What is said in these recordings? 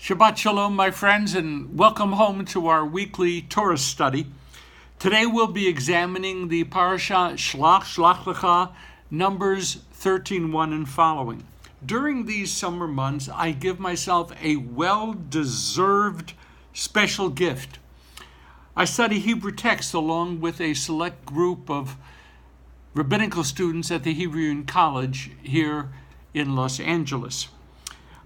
Shabbat Shalom, my friends, and welcome home to our weekly Torah study. Today we'll be examining the parasha Shelach Letha, Numbers 13:1 and following. During these summer months, I give myself a well-deserved special gift. I study Hebrew texts along with a select group of rabbinical students at the Hebrew College here in Los Angeles.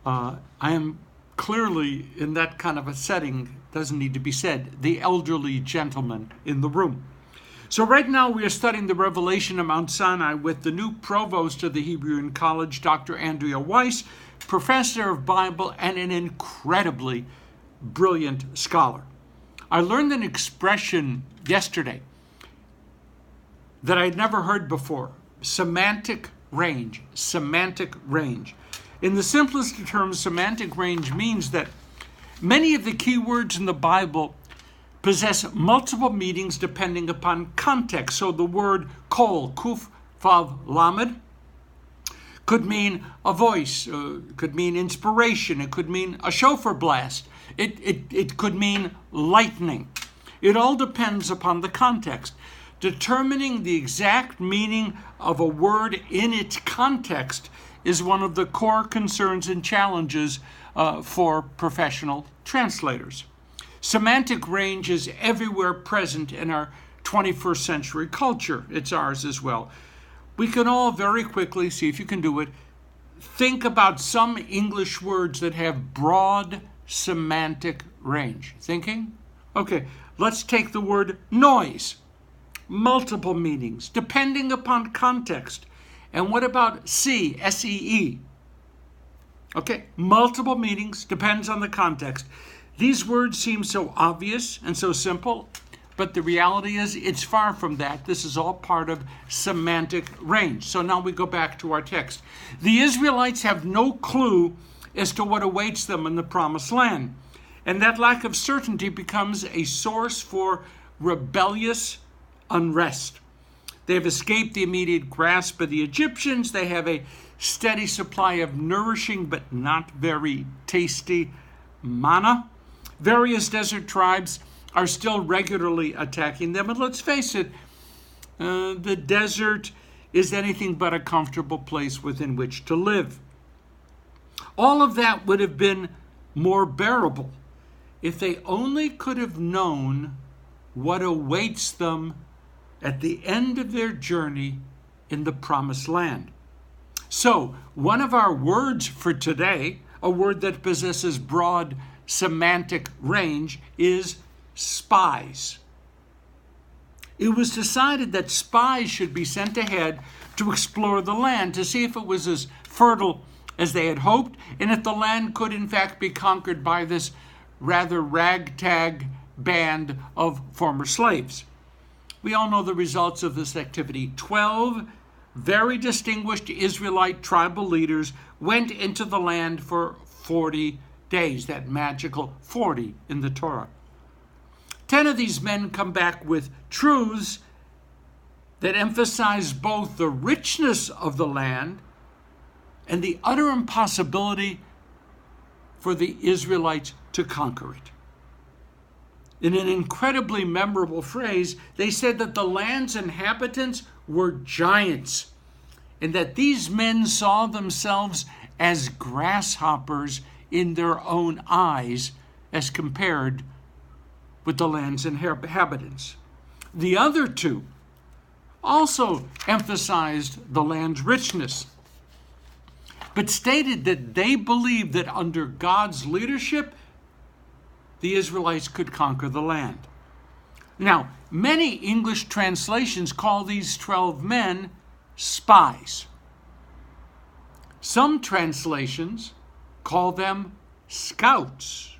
I am clearly, in that kind of a setting, doesn't need to be said, the elderly gentleman in the room. So right now we are studying the Revelation of Mount Sinai with the new provost of the Hebrew College, Dr. Andrea Weiss, professor of Bible and an incredibly brilliant scholar. I learned an expression yesterday that I had never heard before, semantic range. In the simplest of terms, semantic range means that many of the key words in the Bible possess multiple meanings depending upon context. So the word kol, kuf, vav, lamed, could mean a voice, could mean inspiration, it could mean a shofar blast, it could mean lightning. It all depends upon the context. Determining the exact meaning of a word in its context is one of the core concerns and challenges for professional translators. Semantic range is everywhere present in our 21st century culture. It's ours as well. We can all very quickly, see if you can do it, think about some English words that have broad semantic range. Thinking? Okay, let's take the word noise. Multiple meanings, depending upon context. And what about see, S-E-E? Okay, multiple meanings, depends on the context. These words seem so obvious and so simple, but the reality is it's far from that. This is all part of semantic range. So now we go back to our text. The Israelites have no clue as to what awaits them in the promised land. And that lack of certainty becomes a source for rebellious unrest. They have escaped the immediate grasp of the Egyptians. They have a steady supply of nourishing but not very tasty manna. Various desert tribes are still regularly attacking them. And let's face it, the desert is anything but a comfortable place within which to live. All of that would have been more bearable if they only could have known what awaits them at the end of their journey in the promised land. So, one of our words for today, a word that possesses broad semantic range, is spies. It was decided that spies should be sent ahead to explore the land to see if it was as fertile as they had hoped, and if the land could in fact be conquered by this rather ragtag band of former slaves. We all know the results of this activity. 12 very distinguished Israelite tribal leaders went into the land for 40 days, that magical 40 in the Torah. 10 of these men come back with truths that emphasize both the richness of the land and the utter impossibility for the Israelites to conquer it. In an incredibly memorable phrase, they said that the land's inhabitants were giants and that these men saw themselves as grasshoppers in their own eyes as compared with the land's inhabitants. The other two also emphasized the land's richness, but stated that they believed that under God's leadership, the Israelites could conquer the land. Now, many English translations call these 12 men spies. Some translations call them scouts.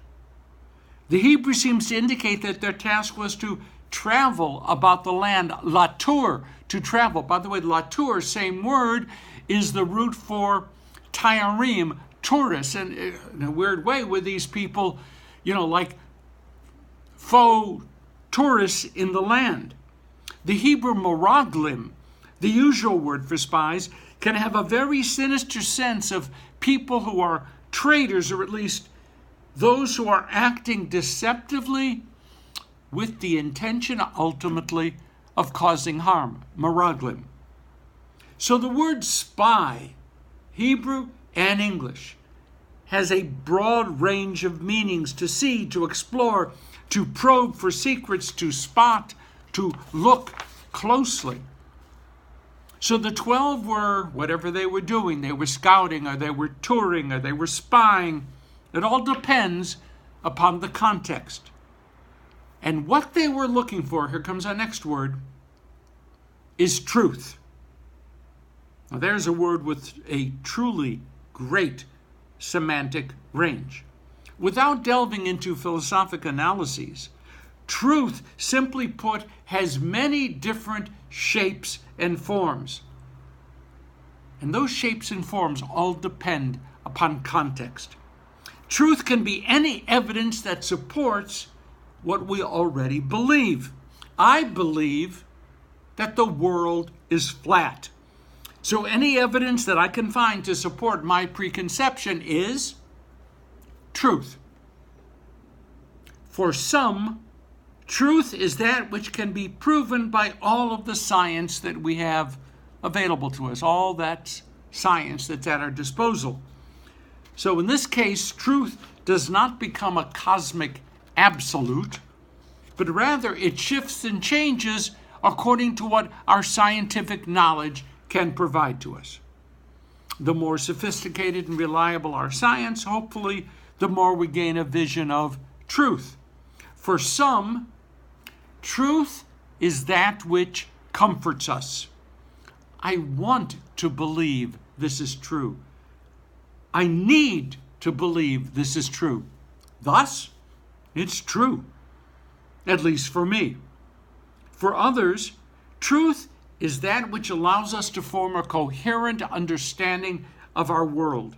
The Hebrew seems to indicate that their task was to travel about the land, latur, to travel. By the way, latur, same word, is the root for tayarim, tourists. And in a weird way, with these people, like faux tourists in the land. The Hebrew meraglim, the usual word for spies, can have a very sinister sense of people who are traitors, or at least those who are acting deceptively with the intention ultimately of causing harm, meraglim. So the word spy, Hebrew and English, has a broad range of meanings: to see, to explore, to probe for secrets, to spot, to look closely. So the 12 were, whatever they were doing, they were scouting, or they were touring, or they were spying. It all depends upon the context. And what they were looking for, here comes our next word, is truth. Now there's a word with a truly great semantic range. Without delving into philosophic analyses, truth, simply put, has many different shapes and forms. And those shapes and forms all depend upon context. Truth can be any evidence that supports what we already believe. I believe that the world is flat. So any evidence that I can find to support my preconception is truth. For some, truth is that which can be proven by all of the science that we have available to us, all that science that's at our disposal. So in this case, truth does not become a cosmic absolute, but rather it shifts and changes according to what our scientific knowledge can provide to us. The more sophisticated and reliable our science, hopefully, the more we gain a vision of truth. For some, truth is that which comforts us. I want to believe this is true. I need to believe this is true. Thus, it's true, at least for me. For others, truth is that which allows us to form a coherent understanding of our world.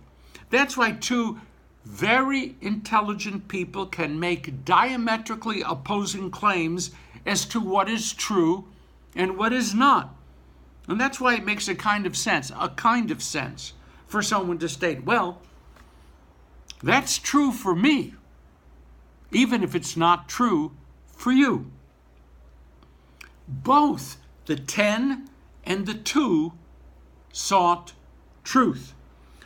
That's why two very intelligent people can make diametrically opposing claims as to what is true and what is not. And that's why it makes a kind of sense for someone to state, well, that's true for me, even if it's not true for you. Both the 10 and the 2 sought truth.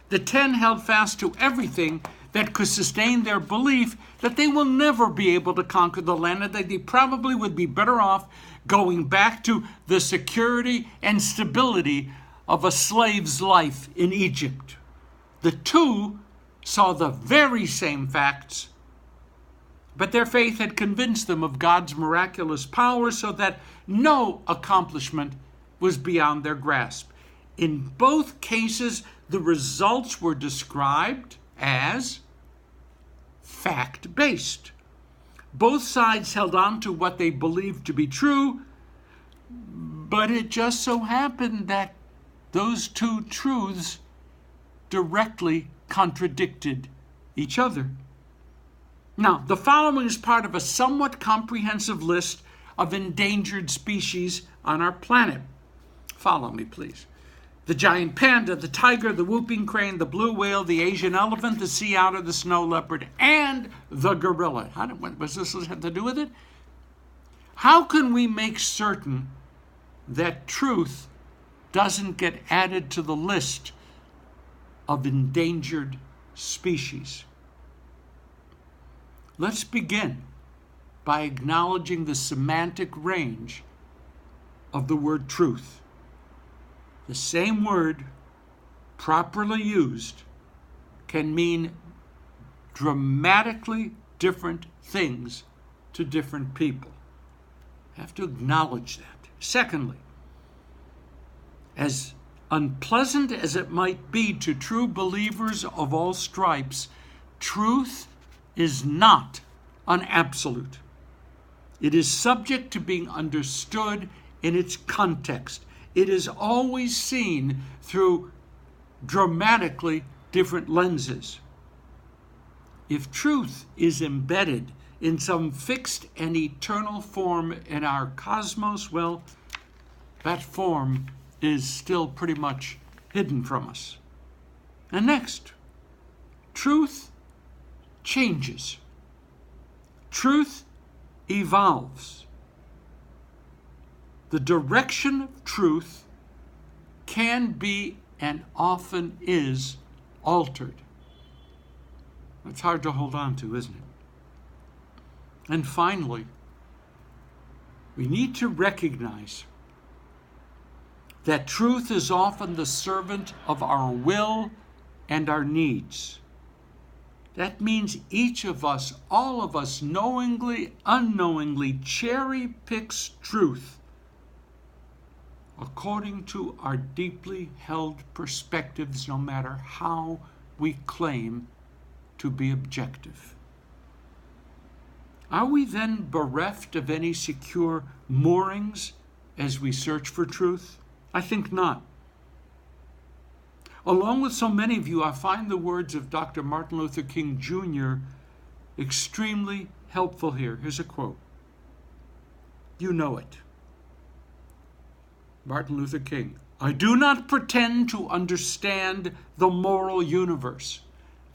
The 10 held fast to everything that could sustain their belief that they will never be able to conquer the land, and that they probably would be better off going back to the security and stability of a slave's life in Egypt. The 2 saw the very same facts, but their faith had convinced them of God's miraculous power so that no accomplishment was beyond their grasp. In both cases, the results were described as fact-based. Both sides held on to what they believed to be true, but it just so happened that those two truths directly contradicted each other. Now, the following is part of a somewhat comprehensive list of endangered species on our planet. Follow me, please. The giant panda, the tiger, the whooping crane, the blue whale, the Asian elephant, the sea otter, the snow leopard, and the gorilla. What does this have to do with it? How can we make certain that truth doesn't get added to the list of endangered species? Let's begin by acknowledging the semantic range of the word truth. The same word, properly used, can mean dramatically different things to different people. I have to acknowledge that. Secondly, as unpleasant as it might be to true believers of all stripes, truth is not an absolute. It is subject to being understood in its context. It is always seen through dramatically different lenses. If truth is embedded in some fixed and eternal form in our cosmos, well, that form is still pretty much hidden from us. And next, truth changes. Truth evolves. The direction of truth can be and often is altered. It's hard to hold on to, isn't it? And finally, we need to recognize that truth is often the servant of our will and our needs. That means each of us, all of us, knowingly, unknowingly, cherry picks truth according to our deeply held perspectives, no matter how we claim to be objective. Are we then bereft of any secure moorings as we search for truth? I think not. Along with so many of you, I find the words of Dr. Martin Luther King Jr. extremely helpful here. Here's a quote. You know it. Martin Luther King. I do not pretend to understand the moral universe.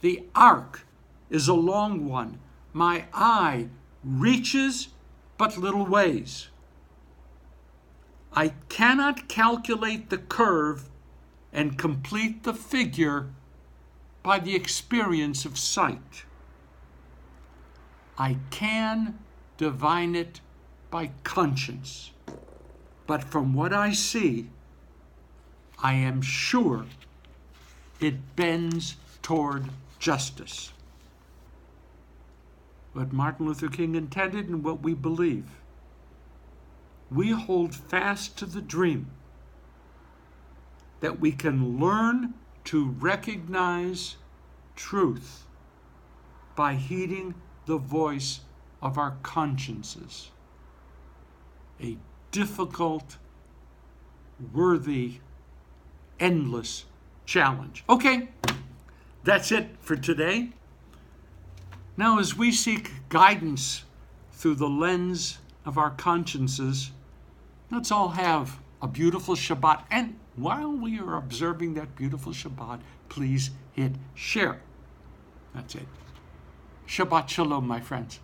The arc is a long one. My eye reaches but little ways. I cannot calculate the curve and complete the figure by the experience of sight. I can divine it by conscience. But from what I see, I am sure it bends toward justice. What Martin Luther King intended and what we believe. We hold fast to the dream that we can learn to recognize truth by heeding the voice of our consciences. A difficult, worthy, endless challenge. Okay, that's it for today. Now, as we seek guidance through the lens of our consciences, let's all have a beautiful Shabbat. And while we are observing that beautiful Shabbat, please hit share. That's it. Shabbat Shalom, my friends.